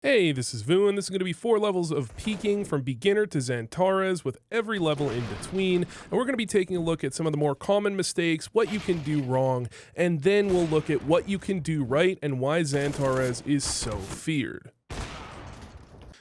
Hey, this is Vu, and this is going to be 4 levels of peaking from beginner to Xantares with every level in between. And we're going to be taking a look at some of the more common mistakes, what you can do wrong, and then we'll look at what you can do right and why Xantares is so feared.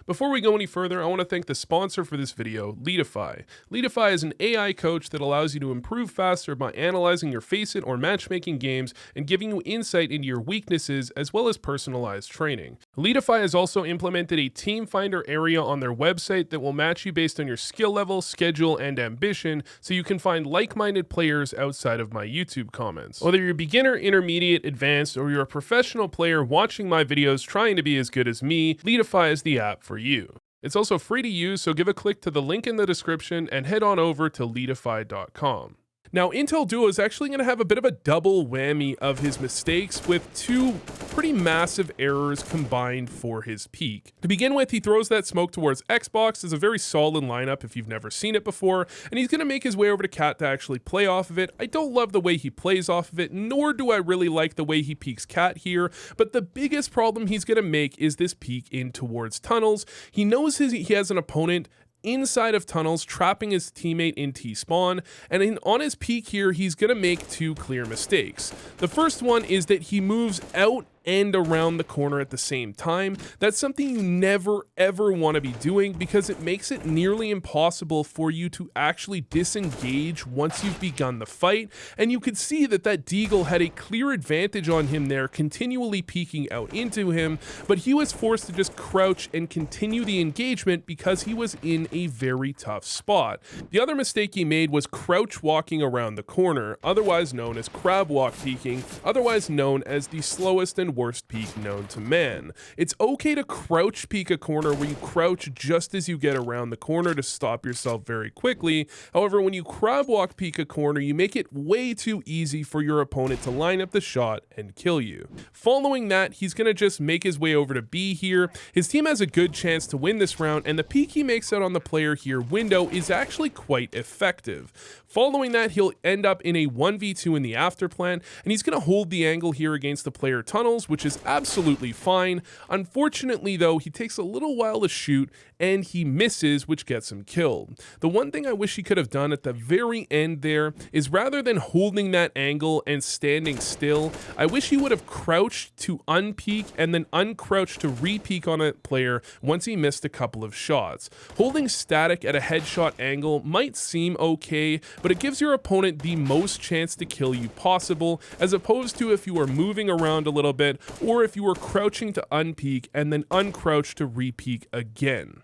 Before we go any further, I want to thank the sponsor for this video, Leadify. Leadify is an AI coach that allows you to improve faster by analyzing your Faceit or matchmaking games and giving you insight into your weaknesses as well as personalized training. Leadify has also implemented a team finder area on their website that will match you based on your skill level, schedule, and ambition, so you can find like-minded players outside of my YouTube comments. Whether you're beginner, intermediate, advanced, or you're a professional player watching my videos trying to be as good as me, Leadify is the app for you. It's also free to use, so give a click to the link in the description and head on over to leadify.com. Now, Intel Duo is actually going to have a bit of a double whammy of his mistakes with 2 pretty massive errors combined for his peak. To begin with, he throws that smoke towards Xbox as a very solid lineup if you've never seen it before, and he's going to make his way over to Cat to actually play off of it. I don't love the way he plays off of it, nor do I really like the way he peeks Cat here, but the biggest problem he's going to make is this peek in towards tunnels. He knows he has an opponent inside of tunnels, trapping his teammate in T-spawn, and on his peak here, he's going to make 2 clear mistakes. The first one is that he moves out and around the corner at the same time. That's something you never ever want to be doing because it makes it nearly impossible for you to actually disengage once you've begun the fight, and you could see that Deagle had a clear advantage on him there, continually peeking out into him, but he was forced to just crouch and continue the engagement because he was in a very tough spot. The other mistake he made was crouch walking around the corner, otherwise known as crab walk peeking, otherwise known as the slowest and worst peak known to man. It's okay to crouch peek a corner where you crouch just as you get around the corner to stop yourself very quickly. However, when you crab walk peek a corner, you make it way too easy for your opponent to line up the shot and kill you. Following that, he's going to just make his way over to B here. His team has a good chance to win this round, and the peek he makes out on the player here window is actually quite effective. Following that, he'll end up in a 1v2 in the after plan, and he's going to hold the angle here against the player tunnels, which is absolutely fine. Unfortunately, though, he takes a little while to shoot, and he misses, which gets him killed. The one thing I wish he could have done at the very end there is, rather than holding that angle and standing still, I wish he would have crouched to unpeak and then uncrouched to re-peek on a player once he missed a couple of shots. Holding static at a headshot angle might seem okay, but it gives your opponent the most chance to kill you possible, as opposed to if you are moving around a little bit, or if you were crouching to unpeak and then uncrouch to re-peek again.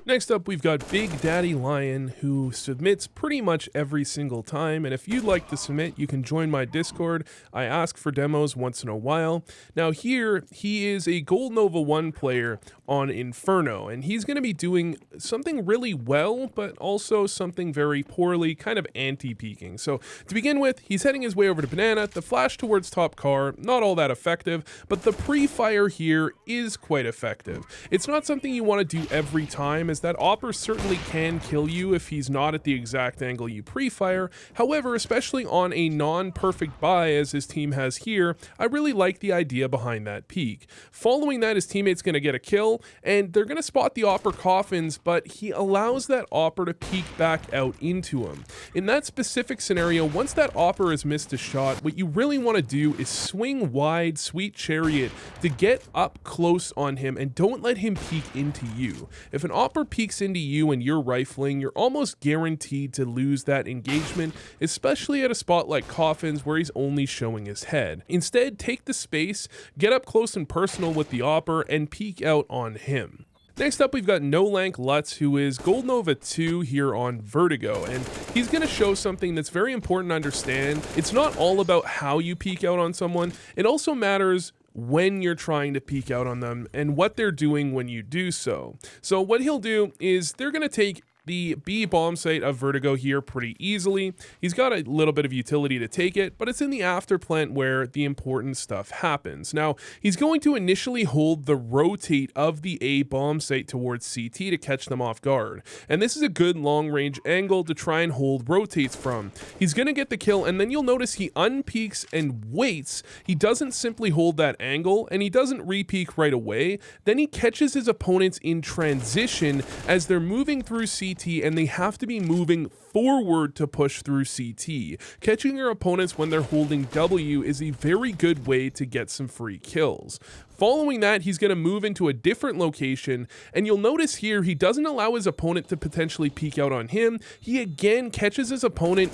Next up, we've got Big Daddy Lion, who submits pretty much every single time, and if you'd like to submit, you can join my Discord. I ask for demos once in a while. Now here, he is a Gold Nova 1 player on Inferno, and he's going to be doing something really well, but also something very poorly, kind of anti-peeking. So to begin with, he's heading his way over to Banana. The flash towards top car, not all that effective, but the pre-fire here is quite effective. It's not something you want to do every time, as that Opper certainly can kill you if he's not at the exact angle you pre-fire. However, especially on a non-perfect buy as his team has here, I really like the idea behind that peek. Following that, his teammate's going to get a kill, and they're going to spot the Opper coffins, but he allows that Opper to peek back out into him. In that specific scenario, once that Opper has missed a shot, what you really want to do is swing wide, sweet chariot, to get up close on him and don't let him peek into you. If an Opper peeks into you and you're rifling, you're almost guaranteed to lose that engagement, especially at a spot like coffins where he's only showing his head. Instead, take the space, get up close and personal with the Opper, and peek out on him. Next up, we've got No Lank Lutz, who is Gold Nova 2 here on Vertigo, and he's going to show something that's very important to understand. It's not all about how you peek out on someone, it also matters when you're trying to peek out on them and what they're doing when you do so. So what he'll do is they're going to take the B bomb site of Vertigo here pretty easily. He's got a little bit of utility to take it, but it's in the after plant where the important stuff happens. Now, he's going to initially hold the rotate of the A bomb site towards CT to catch them off guard. And this is a good long range angle to try and hold rotates from. He's going to get the kill, and then you'll notice he unpeaks and waits. He doesn't simply hold that angle, and he doesn't re-peak right away. Then he catches his opponents in transition as they're moving through CT, and they have to be moving forward to push through CT. Catching your opponents when they're holding W is a very good way to get some free kills. Following that, he's going to move into a different location, and you'll notice here he doesn't allow his opponent to potentially peek out on him. He again catches his opponent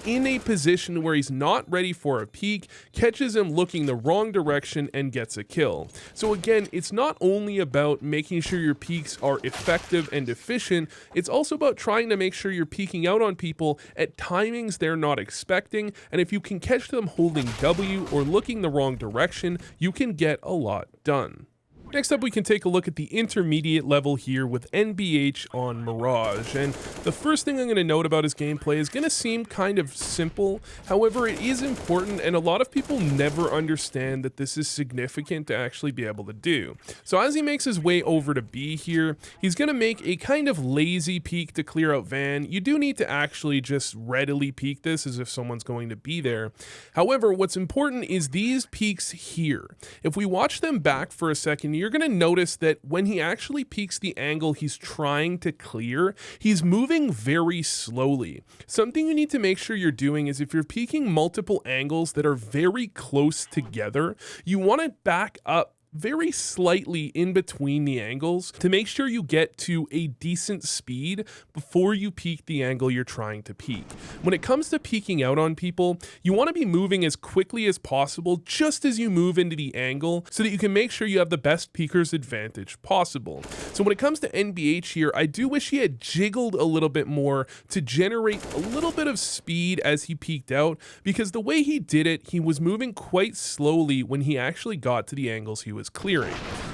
in a position where he's not ready for a peek, catches him looking the wrong direction, and gets a kill. So again, it's not only about making sure your peeks are effective and efficient, it's also about trying to make sure you're peeking out on people at timings they're not expecting, and if you can catch them holding W or looking the wrong direction, you can get a lot done. Next up, we can take a look at the intermediate level here with NBH on Mirage, and the first thing I'm going to note about his gameplay is going to seem kind of simple. However, it is important, and a lot of people never understand that this is significant to actually be able to do. So as he makes his way over to B here, he's going to make a kind of lazy peek to clear out Van. You do need to actually just readily peek this as if someone's going to be there. However, what's important is these peeks here. If we watch them back for a second, you're going to notice that when he actually peeks the angle he's trying to clear, he's moving very slowly. Something you need to make sure you're doing is if you're peeking multiple angles that are very close together, you want to back up very slightly in between the angles to make sure you get to a decent speed before you peek the angle you're trying to peek. When it comes to peeking out on people, you want to be moving as quickly as possible just as you move into the angle so that you can make sure you have the best peeker's advantage possible. So when it comes to NBH here, I do wish he had jiggled a little bit more to generate a little bit of speed as he peeked out, because the way he did it, he was moving quite slowly when he actually got to the angles he was clearing.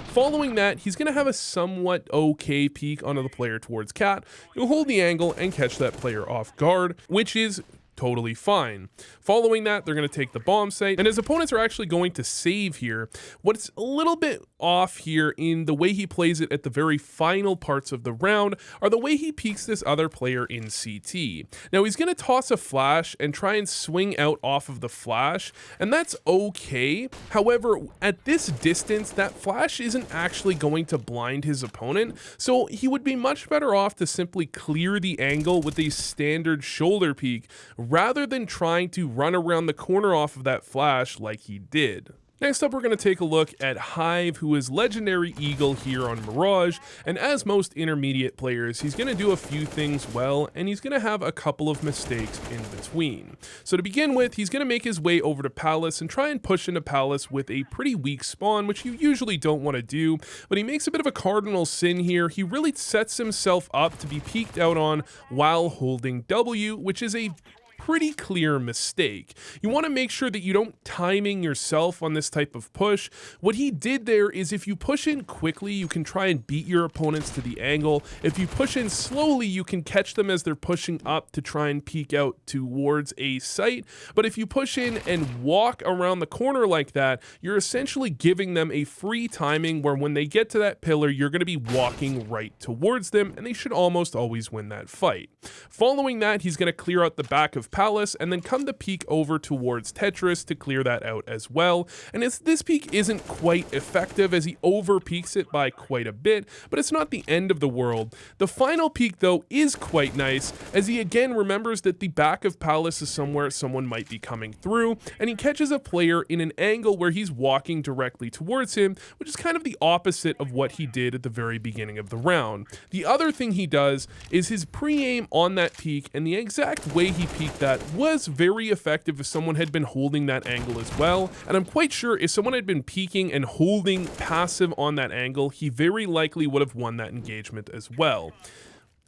Following that, he's going to have a somewhat okay peek onto the player towards Cat. You'll hold the angle and catch that player off guard, which is totally fine. Following that, they're going to take the bomb site, and his opponents are actually going to save here. What's a little bit off here in the way he plays it at the very final parts of the round are the way he peeks this other player in CT. Now, he's going to toss a flash and try and swing out off of the flash, and that's okay. However, at this distance, that flash isn't actually going to blind his opponent, so he would be much better off to simply clear the angle with a standard shoulder peek rather than trying to run around the corner off of that flash like he did. Next up, we're going to take a look at Hive, who is Legendary Eagle here on Mirage, and as most intermediate players, he's going to do a few things well, and he's going to have a couple of mistakes in between. So to begin with, he's going to make his way over to Palace and try and push into Palace with a pretty weak spawn, which you usually don't want to do, but he makes a bit of a cardinal sin here. He really sets himself up to be peeked out on while holding W, which is a pretty clear mistake. You want to make sure that you don't timing yourself on this type of push. What he did there is if you push in quickly, you can try and beat your opponents to the angle. If you push in slowly, you can catch them as they're pushing up to try and peek out towards a site. But if you push in and walk around the corner like that, you're essentially giving them a free timing where when they get to that pillar, you're going to be walking right towards them, and they should almost always win that fight. Following that, he's going to clear out the back of Palace and then come to peek over towards Tetris to clear that out as well. And this peek isn't quite effective as he over peeks it by quite a bit, but it's not the end of the world. The final peek though is quite nice as he again remembers that the back of Palace is somewhere someone might be coming through, and he catches a player in an angle where he's walking directly towards him, which is kind of the opposite of what he did at the very beginning of the round. The other thing he does is his pre-aim on that peek, and the exact way he peeked that was very effective if someone had been holding that angle as well, and I'm quite sure if someone had been peeking and holding passive on that angle, he very likely would have won that engagement as well.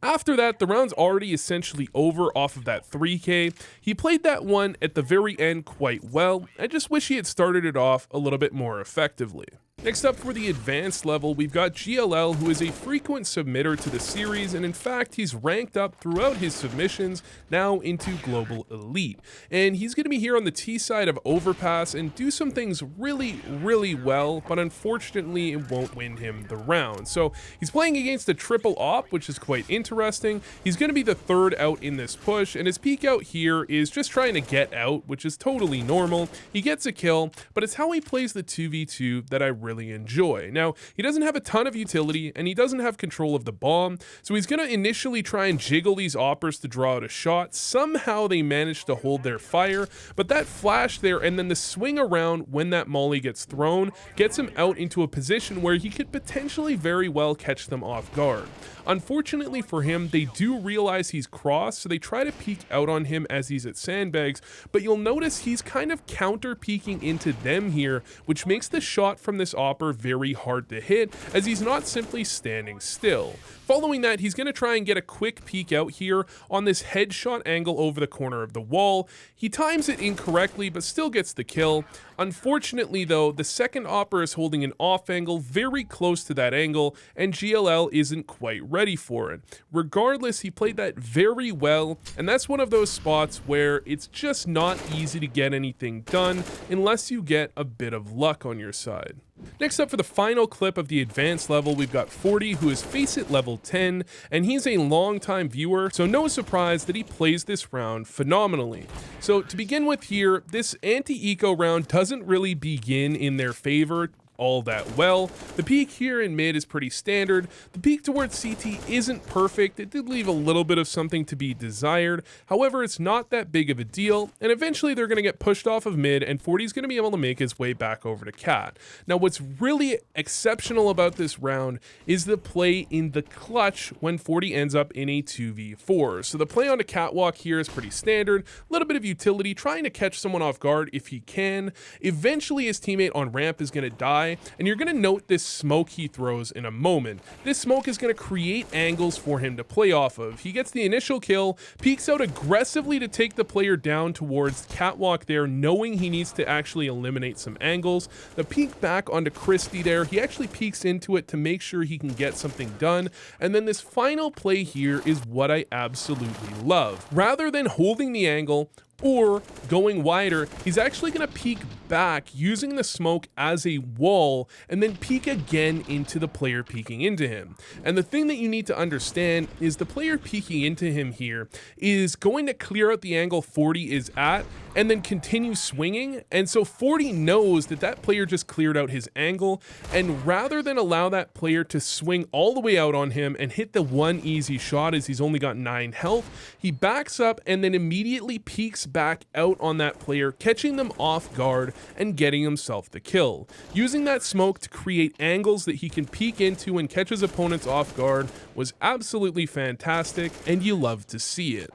After that, the round's already essentially over off of that 3K. He played that one at the very end quite well. I just wish he had started it off a little bit more effectively. Next up for the advanced level, we've got GLL, who is a frequent submitter to the series, and in fact, he's ranked up throughout his submissions, now into Global Elite. And he's going to be here on the T side of Overpass and do some things really well, but unfortunately, it won't win him the round. So he's playing against a triple op, which is quite interesting. He's going to be the third out in this push, and his peek out here is just trying to get out, which is totally normal. He gets a kill, but it's how he plays the 2v2 that I really enjoy. Now, he doesn't have a ton of utility and he doesn't have control of the bomb, so he's going to initially try and jiggle these oppers to draw out a shot. Somehow they manage to hold their fire, but that flash there and then the swing around when that molly gets thrown gets him out into a position where he could potentially very well catch them off guard. Unfortunately for him, they do realize he's crossed, so they try to peek out on him as he's at sandbags, but you'll notice he's kind of counter peeking into them here, which makes the shot from this opper very hard to hit, as he's not simply standing still. Following that, he's going to try and get a quick peek out here on this headshot angle over the corner of the wall. He times it incorrectly, but still gets the kill. Unfortunately though, the second opper is holding an off angle very close to that angle, and GLL isn't quite ready for it. Regardless, he played that very well, and that's one of those spots where it's just not easy to get anything done unless you get a bit of luck on your side. Next up for the final clip of the advanced level, we've got 40, who is Faceit level 10, and he's a long-time viewer, so no surprise that he plays this round phenomenally. So to begin with here, this anti-eco round doesn't really begin in their favor all that well. The peak here in mid is pretty standard. The peak towards CT isn't perfect. It did leave a little bit of something to be desired. However, it's not that big of a deal, and eventually they're going to get pushed off of mid, and 40 is going to be able to make his way back over to Cat. Now, what's really exceptional about this round is the play in the clutch when 40 ends up in a 2v4. So the play on the catwalk here is pretty standard. A little bit of utility, trying to catch someone off guard if he can. Eventually, his teammate on ramp is going to die, and you're going to note this smoke he throws in a moment. This smoke is going to create angles for him to play off of. He gets the initial kill, peeks out aggressively to take the player down towards catwalk there, knowing he needs to actually eliminate some angles. The peek back onto Christie there, he actually peeks into it to make sure he can get something done, and then this final play here is what I absolutely love. Rather than holding the angle or going wider, he's actually going to peek back using the smoke as a wall and then peek again into the player peeking into him. And the thing that you need to understand is the player peeking into him here is going to clear out the angle 40 is at and then continue swinging, and so 40 knows that that player just cleared out his angle, and rather than allow that player to swing all the way out on him and hit the one easy shot as he's only got 9 health, he backs up and then immediately peeks back out on that player, catching them off guard and getting himself the kill. Using that smoke to create angles that he can peek into and catch his opponents off guard was absolutely fantastic, and you love to see it.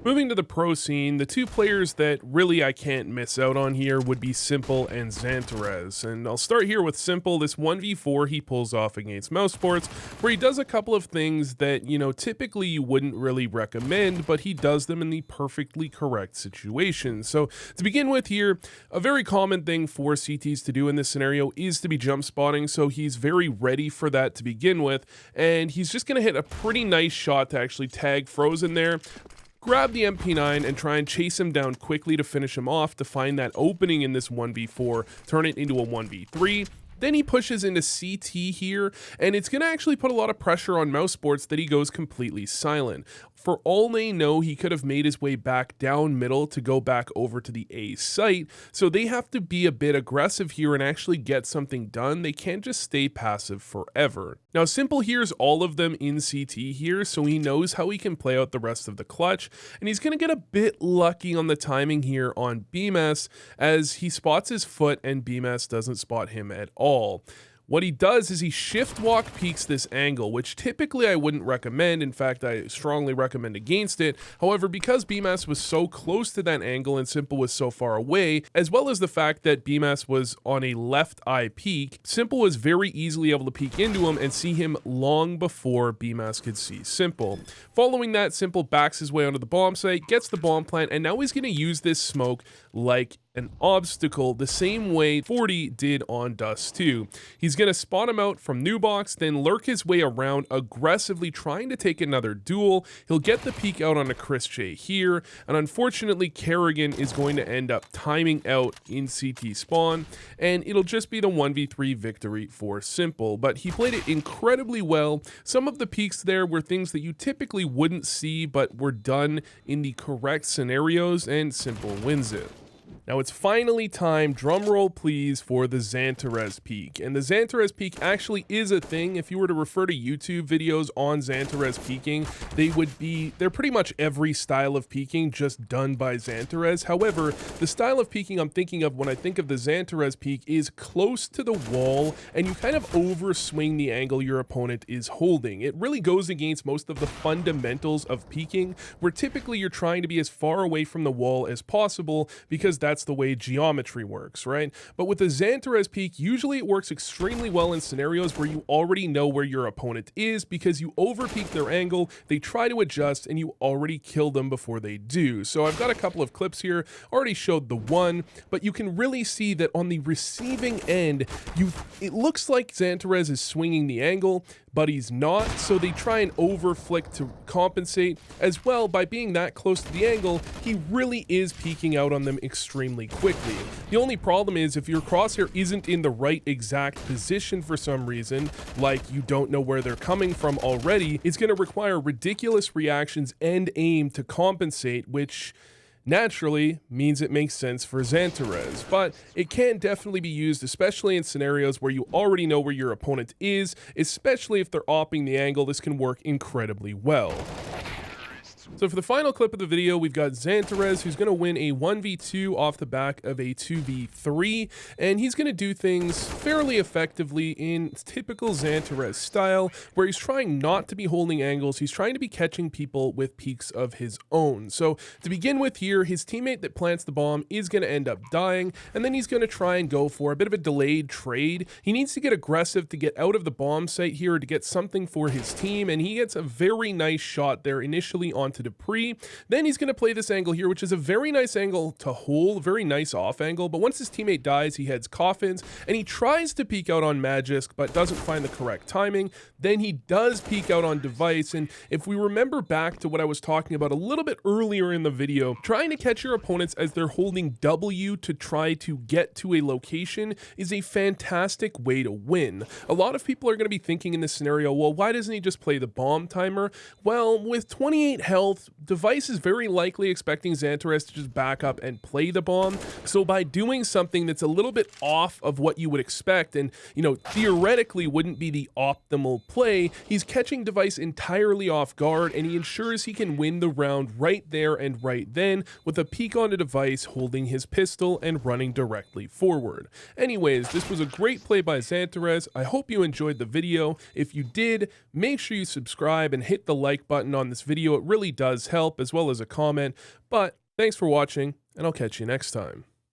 Moving to the pro scene, the two players that really I can't miss out on here would be Simple and Xantares. And I'll start here with Simple. This 1v4 he pulls off against Mousesports, where he does a couple of things that, you know, typically you wouldn't really recommend, but he does them in the perfectly correct situation. So to begin with here, a very common thing for CTs to do in this scenario is to be jump spotting, so he's very ready for that to begin with, and he's just going to hit a pretty nice shot to actually tag Frozen there, grab the MP9 and try and chase him down quickly to finish him off to find that opening in this 1v4, turn it into a 1v3. Then he pushes into CT here, and it's going to actually put a lot of pressure on Mousesports that he goes completely silent. For all they know, he could have made his way back down middle to go back over to the A site, so they have to be a bit aggressive here and actually get something done. They can't just stay passive forever. Now, Simple hears all of them in CT here, so he knows how he can play out the rest of the clutch, and he's going to get a bit lucky on the timing here on BMS as he spots his foot and BMS doesn't spot him at all. What he does is he shift walk peeks this angle, which typically I wouldn't recommend. In fact, I strongly recommend against it. However, because BMS was so close to that angle and Simple was so far away, as well as the fact that BMS was on a left eye peek, Simple was very easily able to peek into him and see him long before BMS could see Simple. Following that, Simple backs his way onto the bomb site, gets the bomb plant, and now he's going to use this smoke like an obstacle the same way 40 did on Dust 2. He's going to spot him out from new box, then lurk his way around aggressively trying to take another duel. He'll get the peek out on a Chris J here, and unfortunately Kerrigan is going to end up timing out in CT spawn, and it'll just be the 1v3 victory for Simple. But he played it incredibly well. Some of the peeks there were things that you typically wouldn't see, but were done in the correct scenarios, and Simple wins it. Now it's finally time, drumroll please, for the Xantares peek. And the Xantares peek actually is a thing. If you were to refer to YouTube videos on Xantares peeking, they're pretty much every style of peeking just done by Xantares. However, the style of peeking I'm thinking of when I think of the Xantares peek is close to the wall, and you kind of overswing the angle your opponent is holding. It really goes against most of the fundamentals of peeking, where typically you're trying to be as far away from the wall as possible because that's the way geometry works, right? But with the Xantares peek, usually it works extremely well in scenarios where you already know where your opponent is because you over-peek their angle, they try to adjust, and you already kill them before they do. So I've got a couple of clips here, already showed the one, but you can really see that on the receiving end, it looks like Xantares is swinging the angle, but he's not, so they try and over-flick to compensate. As well, by being that close to the angle, he really is peeking out on them extremely quickly. The only problem is if your crosshair isn't in the right exact position for some reason, like you don't know where they're coming from already, it's going to require ridiculous reactions and aim to compensate, which naturally means it makes sense for Xantares, but it can definitely be used, especially in scenarios where you already know where your opponent is, especially if they're opping the angle. This can work incredibly well. So for the final clip of the video, we've got Xantares, who's going to win a 1v2 off the back of a 2v3, and he's going to do things fairly effectively in typical Xantares style, where he's trying not to be holding angles, he's trying to be catching people with peeks of his own. So to begin with here, his teammate that plants the bomb is going to end up dying, and then he's going to try and go for a bit of a delayed trade. He needs to get aggressive to get out of the bomb site here to get something for his team, and he gets a very nice shot there initially onto Dupree. Then he's going to play this angle here, which is a very nice angle to hold, very nice off angle, but once his teammate dies, he heads Coffins, and he tries to peek out on Magisk, but doesn't find the correct timing. Then he does peek out on Device, and if we remember back to what I was talking about a little bit earlier in the video, trying to catch your opponents as they're holding W to try to get to a location is a fantastic way to win. A lot of people are going to be thinking in this scenario, well, why doesn't he just play the bomb timer? Well, with 28 health, Device is very likely expecting Xantares to just back up and play the bomb. So by doing something that's a little bit off of what you would expect and, theoretically wouldn't be the optimal play, he's catching Device entirely off guard, and he ensures he can win the round right there and right then with a peek on a Device holding his pistol and running directly forward. Anyways, this was a great play by Xantares. I hope you enjoyed the video. If you did, make sure you subscribe and hit the like button on this video. It really does help, as well as a comment. But thanks for watching, and I'll catch you next time.